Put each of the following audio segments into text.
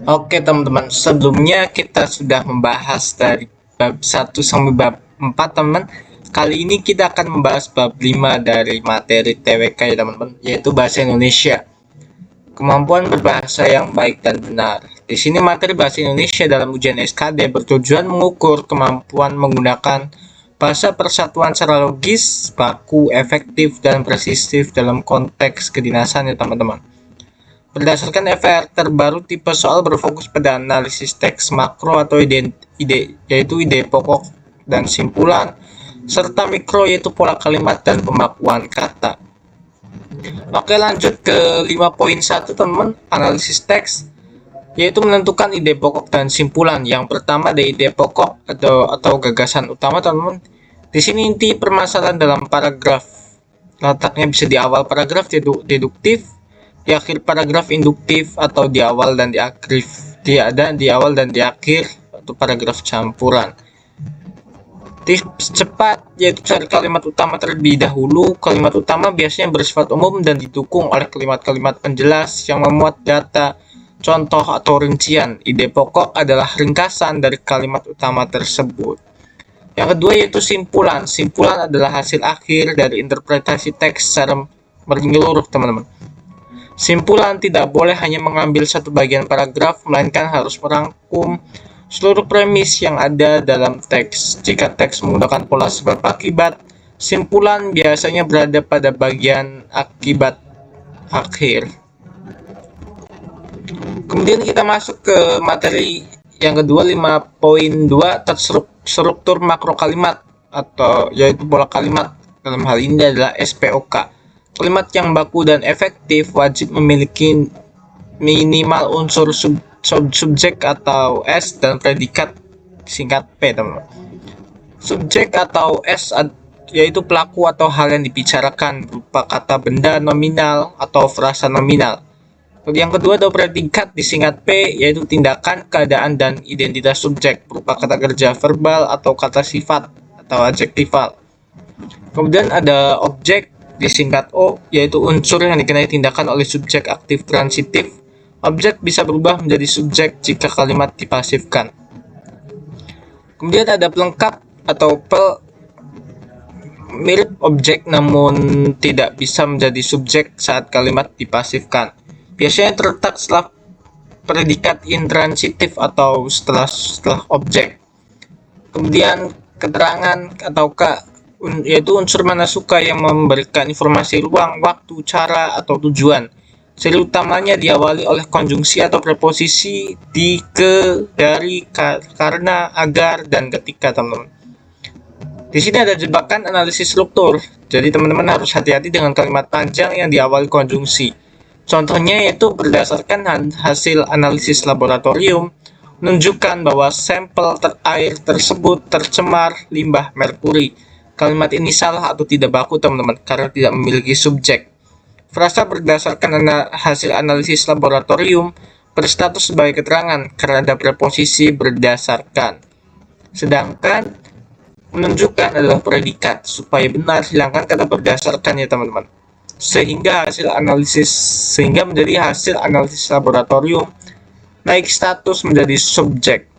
Oke teman-teman, sebelumnya kita sudah membahas dari bab 1 sampai bab 4 teman. Kali ini kita akan membahas bab 5 dari materi TWK ya teman-teman, yaitu bahasa Indonesia. Kemampuan berbahasa yang baik dan benar. Di sini materi bahasa Indonesia dalam ujian SKD bertujuan mengukur kemampuan menggunakan bahasa persatuan secara logis, baku, efektif, dan presisif dalam konteks kedinasan ya teman-teman. Berdasarkan FR terbaru, tipe soal berfokus pada analisis teks makro atau yaitu ide pokok dan simpulan, serta mikro yaitu pola kalimat dan pembakuan kata. Oke, lanjut ke 5.1 teman, analisis teks, yaitu menentukan ide pokok dan simpulan. Yang pertama ada ide pokok atau gagasan utama teman-teman. Di sini inti permasalahan dalam paragraf. Letaknya bisa di awal paragraf deduktif, di akhir paragraf induktif, atau di awal dan di akhir di awal dan di akhir atau paragraf campuran. Tips cepat yaitu cari kalimat utama terlebih dahulu. Kalimat utama biasanya bersifat umum dan didukung oleh kalimat-kalimat penjelas yang memuat data, contoh atau rincian. Ide pokok adalah ringkasan dari kalimat utama tersebut. Yang kedua yaitu simpulan. Simpulan adalah hasil akhir dari interpretasi teks secara menyeluruh teman-teman. Simpulan tidak boleh hanya mengambil satu bagian paragraf, melainkan harus merangkum seluruh premis yang ada dalam teks. Jika teks menggunakan pola sebab akibat, simpulan biasanya berada pada bagian akibat akhir. Kemudian kita masuk ke materi yang kedua, 5.2, terstruktur makro kalimat atau yaitu pola kalimat. Dalam hal ini adalah SPOK. Kalimat yang baku dan efektif wajib memiliki minimal unsur subjek atau S dan predikat singkat P teman-teman. Subjek atau S yaitu pelaku atau hal yang dibicarakan berupa kata benda nominal atau frasa nominal. Yang kedua ada predikat disingkat P yaitu tindakan, keadaan, dan identitas subjek berupa kata kerja verbal atau kata sifat atau adjektival. Kemudian ada objek disingkat O yaitu unsur yang dikenai tindakan oleh subjek aktif transitif. Objek bisa berubah menjadi subjek jika kalimat dipasifkan. Kemudian ada pelengkap atau pel, mirip objek namun tidak bisa menjadi subjek saat kalimat dipasifkan. Biasanya terletak setelah predikat intransitif atau setelah objek. Kemudian keterangan atau yaitu unsur mana suka yang memberikan informasi ruang, waktu, cara, atau tujuan. Ciri utamanya diawali oleh konjungsi atau preposisi di, ke, dari, karena, agar, dan ketika teman-teman. Di sini ada jebakan analisis struktur. Jadi teman-teman harus hati-hati dengan kalimat panjang yang diawali konjungsi. Contohnya yaitu berdasarkan hasil analisis laboratorium menunjukkan bahwa sampel air tersebut tercemar limbah merkuri. Kalimat ini salah atau tidak baku teman-teman karena tidak memiliki subjek. Frasa berdasarkan hasil analisis laboratorium berstatus sebagai keterangan karena ada preposisi berdasarkan. Sedangkan menunjukkan adalah predikat. Supaya benar hilangkan kata berdasarkan ya teman-teman. Sehingga menjadi hasil analisis laboratorium naik status menjadi subjek.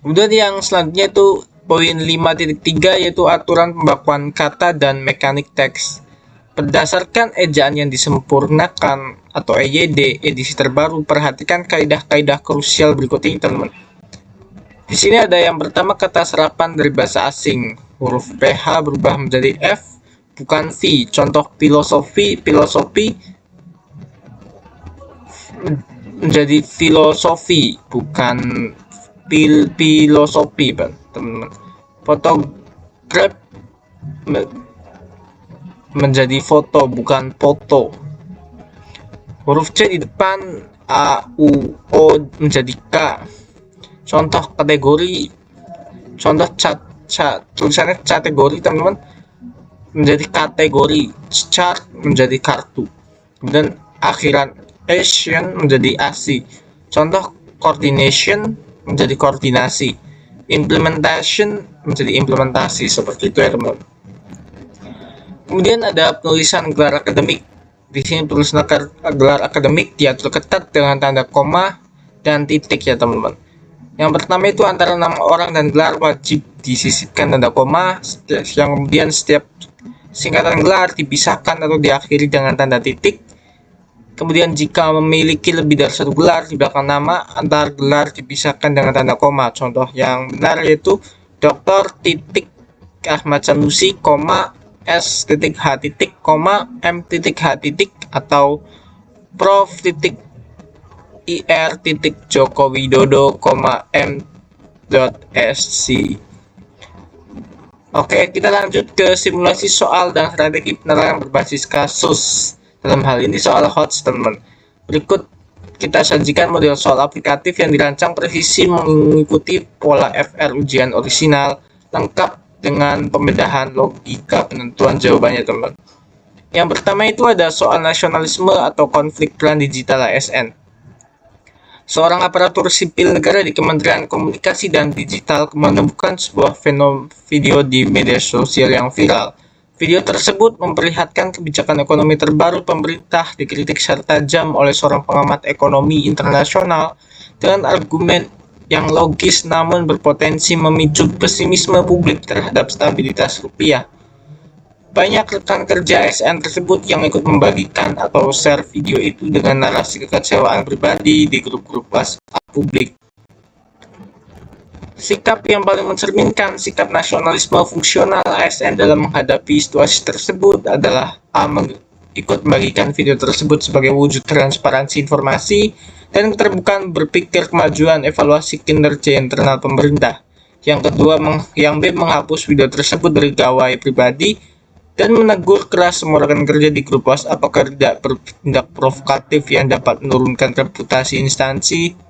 Kemudian yang selanjutnya itu poin 5.3 yaitu aturan pembakuan kata dan mekanik teks. Berdasarkan ejaan yang disempurnakan atau EYD edisi terbaru, perhatikan kaidah-kaidah krusial berikut ini teman-teman. Di sini ada yang pertama kata serapan dari bahasa asing. Huruf PH berubah menjadi F bukan V. Contoh filosofi menjadi filosofi bukan filosofi teman-teman. Fotograf menjadi foto bukan foto. Huruf C di depan A, U, O menjadi K. Contoh kategori, tulisannya kategori teman-teman menjadi kategori, chart menjadi kartu. Kemudian akhiran Asian menjadi ASI. Contoh coordination menjadi koordinasi, implementation menjadi implementasi, seperti itu ya teman-teman. Kemudian ada penulisan gelar akademik. Di sini tulisan gelar akademik diatur ketat dengan tanda koma dan titik ya teman-teman. Yang pertama itu antara nama orang dan gelar wajib disisipkan tanda koma, yang kemudian setiap singkatan gelar dipisahkan atau diakhiri dengan tanda titik. Kemudian jika memiliki lebih dari satu gelar di belakang nama, antar gelar dipisahkan dengan tanda koma. Contoh yang benar yaitu Dr. titik Ahmad Sanusi, S titik H titik, M titik H titik, atau Prof titik IR titik Joko Widodo, M .sc. Oke, kita lanjut ke simulasi soal dan strategi penerangan berbasis kasus. Dalam hal ini soal HOTS, teman-teman. Berikut kita sajikan model soal aplikatif yang dirancang presisi mengikuti pola FR ujian orisinal, lengkap dengan pembedahan logika penentuan jawabannya, teman-teman. Yang pertama itu ada soal nasionalisme atau konflik peran digital ASN. Seorang aparatur sipil negara di Kementerian Komunikasi dan Digital menemukan sebuah video di media sosial yang viral. Video tersebut memperlihatkan kebijakan ekonomi terbaru pemerintah dikritik secara tajam oleh seorang pengamat ekonomi internasional dengan argumen yang logis namun berpotensi memicu pesimisme publik terhadap stabilitas rupiah. Banyak rekan kerja ASN tersebut yang ikut membagikan atau share video itu dengan narasi kekecewaan pribadi di grup-grup WhatsApp publik. Sikap yang paling mencerminkan sikap nasionalisme fungsional ASN dalam menghadapi situasi tersebut adalah A. Ikut membagikan video tersebut sebagai wujud transparansi informasi dan keterbukaan berpikir kemajuan evaluasi kinerja internal pemerintah. Yang kedua, yang B. Menghapus video tersebut dari gawai pribadi dan menegur keras semua rekan kerja di grup WhatsApp agar tidak bertindak provokatif yang dapat menurunkan reputasi instansi.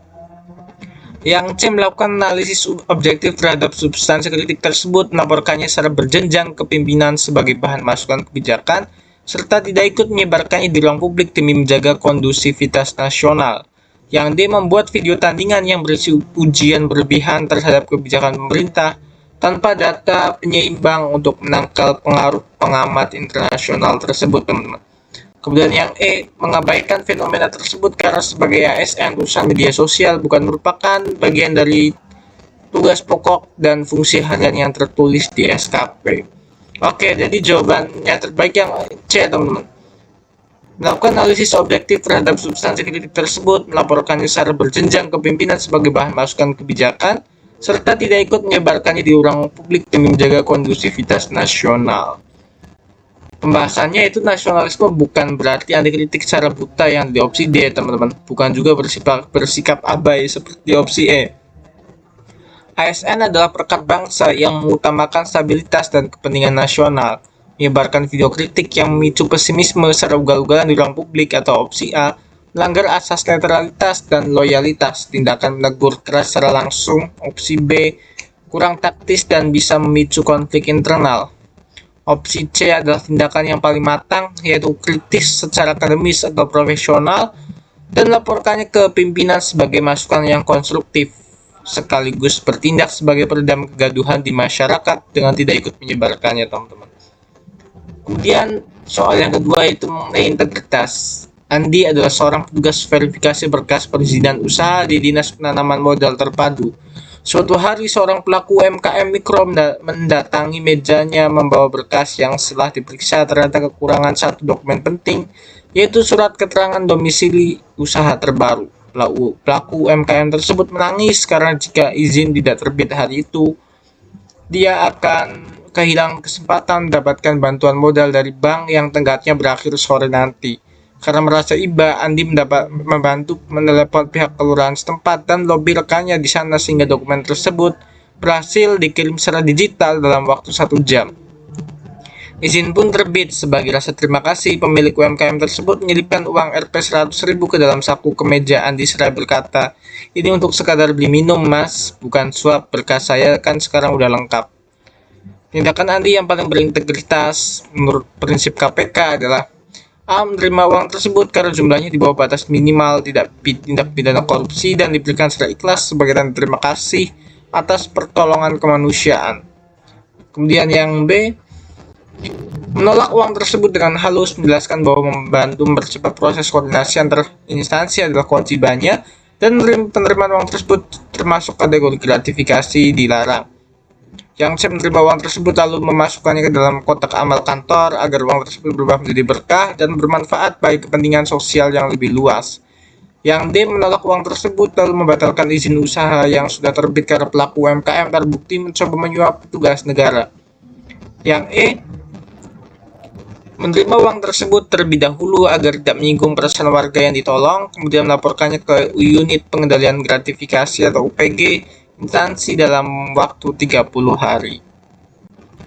Yang C. Melakukan analisis objektif terhadap substansi kritik tersebut, melaporkannya secara berjenjang ke pimpinan sebagai bahan masukan kebijakan, serta tidak ikut menyebarkannya di ruang publik demi menjaga kondusivitas nasional. Yang D. Membuat video tandingan yang berisi ujian berlebihan terhadap kebijakan pemerintah tanpa data penyeimbang untuk menangkal pengaruh pengamat internasional tersebut, teman-teman. Kemudian yang E. Mengabaikan fenomena tersebut karena sebagai ASN urusan media sosial bukan merupakan bagian dari tugas pokok dan fungsi harian yang tertulis di SKP. Oke, jadi jawabannya terbaik yang C, teman-teman. Melakukan analisis objektif terhadap substansi kritik tersebut, melaporkannya secara berjenjang ke pimpinan sebagai bahan masukan kebijakan, serta tidak ikut menyebarkannya di ruang publik demi menjaga kondusivitas nasional. Pembahasannya itu nasionalisme bukan berarti anti kritik secara buta yang di opsi D, teman-teman. Bukan juga bersikap abai seperti opsi E. ASN adalah perekat bangsa yang mengutamakan stabilitas dan kepentingan nasional. Menyebarkan video kritik yang memicu pesimisme secara ugal-ugalan di ruang publik atau opsi A, melanggar asas netralitas dan loyalitas. Tindakan menegur keras secara langsung, opsi B, kurang taktis dan bisa memicu konflik internal. Opsi C adalah tindakan yang paling matang, yaitu kritis secara akademis atau profesional, dan laporkannya ke pimpinan sebagai masukan yang konstruktif, sekaligus bertindak sebagai peredam kegaduhan di masyarakat dengan tidak ikut menyebarkannya, teman-teman. Kemudian soal yang kedua itu mengenai integritas. Andi adalah seorang petugas verifikasi berkas perizinan usaha di Dinas Penanaman Modal Terpadu. Suatu hari seorang pelaku UMKM mikro mendatangi mejanya membawa berkas yang setelah diperiksa ternyata kekurangan satu dokumen penting, yaitu surat keterangan domisili usaha terbaru. Pelaku UMKM tersebut menangis karena jika izin tidak terbit hari itu, dia akan kehilangan kesempatan mendapatkan bantuan modal dari bank yang tenggatnya berakhir sore nanti. Karena merasa iba, Andi membantu menelepon pihak kelurahan setempat dan lobi rekannya di sana sehingga dokumen tersebut berhasil dikirim secara digital dalam waktu 1 jam. Izin pun terbit. Sebagai rasa terima kasih, pemilik UMKM tersebut menyelipkan uang Rp 100.000 ke dalam saku kemeja Andi seraya berkata, "Ini untuk sekadar beli minum, Mas, bukan suap, berkas saya kan sekarang udah lengkap." Tindakan Andi yang paling berintegritas menurut prinsip KPK adalah A. Menerima uang tersebut karena jumlahnya di bawah batas minimal tidak tindak pidana korupsi dan diberikan secara ikhlas sebagai tanda terima kasih atas pertolongan kemanusiaan. Kemudian yang B. Menolak uang tersebut dengan halus, menjelaskan bahwa membantu mempercepat proses koordinasi antar instansi adalah kewajibannya dan penerimaan uang tersebut termasuk kategori gratifikasi dilarang. Yang C menerima uang tersebut lalu memasukkannya ke dalam kotak amal kantor agar uang tersebut berubah menjadi berkah dan bermanfaat bagi kepentingan sosial yang lebih luas. Yang D menolak uang tersebut lalu membatalkan izin usaha yang sudah terbit karena pelaku UMKM terbukti mencoba menyuap petugas negara. Yang E menerima uang tersebut terlebih dahulu agar tidak menyinggung perasaan warga yang ditolong, kemudian melaporkannya ke Unit Pengendalian Gratifikasi atau UPG instansi dalam waktu 30 hari.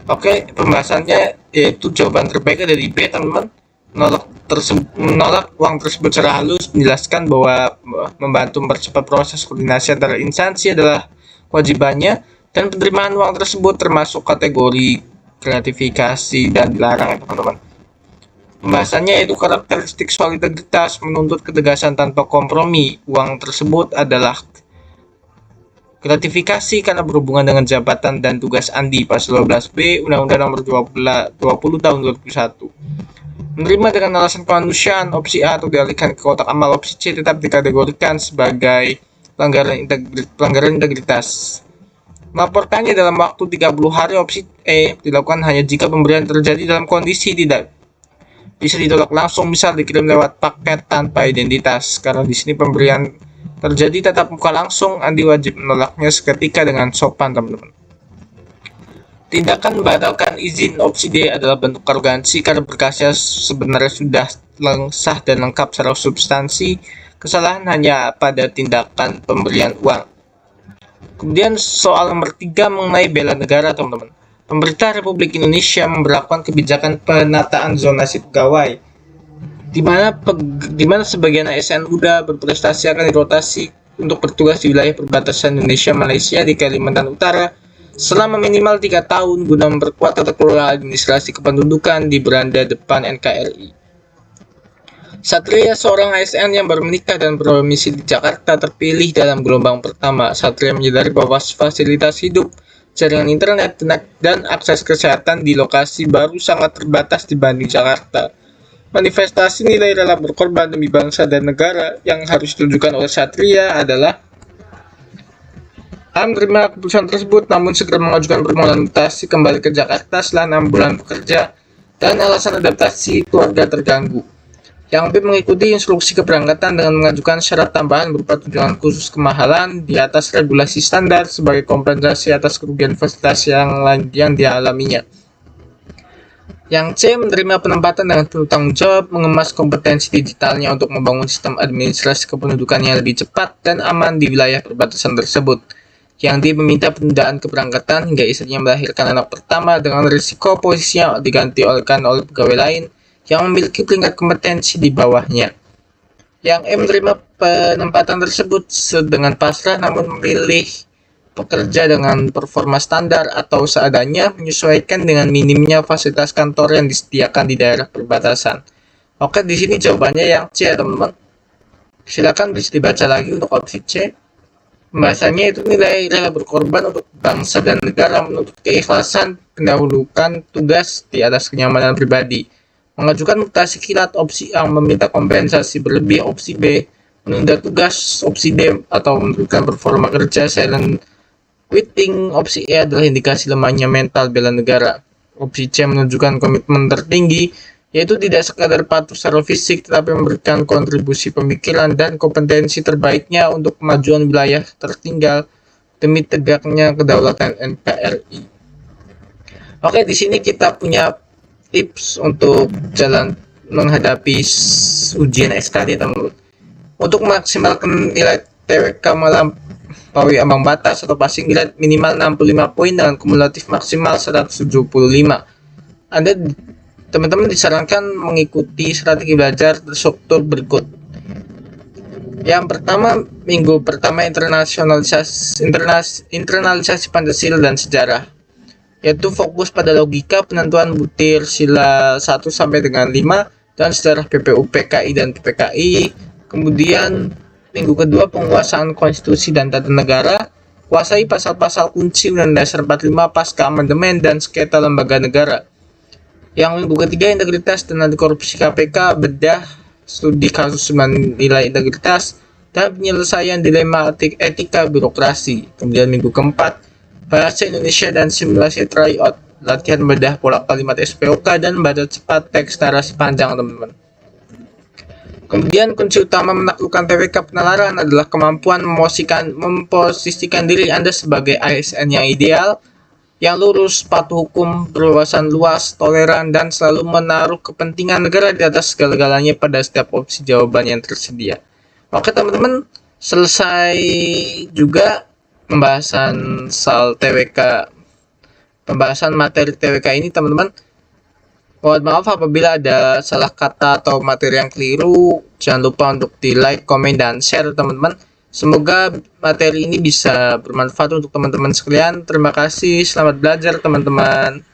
Oke, pembahasannya yaitu jawaban terbaik dari B, teman-teman. Menolak uang tersebut secara halus menjelaskan bahwa membantu mempercepat proses koordinasi antara instansi adalah kewajibannya, dan penerimaan uang tersebut termasuk kategori gratifikasi dan dilarang, teman-teman. Pembahasannya yaitu karakteristik soal integritas menuntut ketegasan tanpa kompromi. Uang tersebut adalah gratifikasi karena berhubungan dengan jabatan dan tugas Andi pasal 12B Undang-Undang Nomor 20 Tahun 2001. Menerima dengan alasan kemanusiaan opsi A atau dialihkan ke kotak amal opsi C tetap dikategorikan sebagai pelanggaran integritas. Melaporkannya dalam waktu 30 hari opsi E dilakukan hanya jika pemberian terjadi dalam kondisi tidak bisa ditolak langsung, misal dikirim lewat paket tanpa identitas. Karena di sini pemberian terjadi tatap muka langsung, Andi wajib menolaknya seketika dengan sopan, teman-teman. Tindakan membatalkan izin opsi D adalah bentuk arogansi karena berkasnya sebenarnya sudah sah dan lengkap secara substansi. Kesalahan hanya pada tindakan pemberian uang. Kemudian soal nomor 3 mengenai bela negara, teman-teman. Pemerintah Republik Indonesia memberlakukan kebijakan penataan zonasi pegawai, di mana sebagian ASN muda berprestasi akan dirotasi untuk bertugas di wilayah perbatasan Indonesia Malaysia di Kalimantan Utara selama minimal 3 tahun guna memperkuat tata kelola administrasi kependudukan di beranda depan NKRI. Satria, seorang ASN yang baru menikah dan berdomisili di Jakarta, terpilih dalam gelombang pertama. Satria menyadari bahwa fasilitas hidup, jaringan internet, dan akses kesehatan di lokasi baru sangat terbatas dibanding Jakarta. Manifestasi nilai rela berkorban demi bangsa dan negara yang harus ditunjukkan oleh Satria adalah menerima keputusan tersebut namun segera mengajukan permohonan mutasi kembali ke Jakarta setelah 6 bulan bekerja dan alasan adaptasi keluarga terganggu. Yang B mengikuti instruksi keberangkatan dengan mengajukan syarat tambahan berupa tunjangan khusus kemahalan di atas regulasi standar sebagai kompensasi atas kerugian fasilitas yang dialaminya. Yang C menerima penempatan dengan penuh tanggung jawab, mengemas kompetensi digitalnya untuk membangun sistem administrasi kependudukan yang lebih cepat dan aman di wilayah perbatasan tersebut. Yang D meminta penundaan keberangkatan hingga istrinya melahirkan anak pertama dengan risiko posisinya diganti oleh pegawai lain yang memiliki peringkat kompetensi di bawahnya. Yang E menerima penempatan tersebut dengan pasrah namun memilih pekerja dengan performa standar atau seadanya menyesuaikan dengan minimnya fasilitas kantor yang disediakan di daerah perbatasan. Oke, di sini jawabannya yang C ya, teman-teman. Silakan bisa dibaca lagi untuk opsi C. Pembahasannya itu nilai rela berkorban untuk bangsa dan negara menuntut keikhlasan, pendahulukan tugas di atas kenyamanan pribadi. Mengajukan mutasi kilat opsi A meminta kompensasi berlebih opsi B, menunda tugas opsi D atau menurunkan performa kerja silent quitting opsi E adalah indikasi lemahnya mental bela negara. Opsi C menunjukkan komitmen tertinggi, yaitu tidak sekadar patuh secara fisik tetapi memberikan kontribusi pemikiran dan kompetensi terbaiknya untuk kemajuan wilayah tertinggal demi tegaknya kedaulatan NKRI. Oke, di sini kita punya tips untuk jalan menghadapi ujian SKD, teman-teman. Untuk memaksimalkan nilai TWK melampaui ambang batas atau passing grade minimal 65 poin dengan kumulatif maksimal 175. Teman-teman disarankan mengikuti strategi belajar terstruktur berikut. Yang pertama, minggu pertama internalisasi Pancasila dan sejarah, yaitu fokus pada logika penentuan butir sila 1 sampai dengan 5 dan sejarah PPU PKI dan PPKI. Kemudian minggu kedua penguasaan konstitusi dan tata negara, kuasai pasal-pasal kunci Undang-Undang Dasar 45 pasca amandemen dan sengketa lembaga negara. Yang minggu ketiga integritas dan anti korupsi KPK, bedah studi kasus nilai integritas, dan penyelesaian dilema etika birokrasi. Kemudian minggu keempat, bahasa Indonesia dan simulasi tryout, latihan bedah pola kalimat SPOK dan baca cepat teks narasi panjang, teman-teman. Kemudian kunci utama menaklukkan TWK penalaran adalah kemampuan memposisikan diri Anda sebagai ASN yang ideal, yang lurus, patuh hukum, berwawasan luas, toleran, dan selalu menaruh kepentingan negara di atas segala-galanya pada setiap opsi jawaban yang tersedia. Oke teman-teman, selesai juga pembahasan materi TWK ini, teman-teman. Mohon maaf apabila ada salah kata atau materi yang keliru. Jangan lupa untuk di like, komen, dan share, teman-teman. Semoga materi ini bisa bermanfaat untuk teman-teman sekalian. Terima kasih, selamat belajar, teman-teman.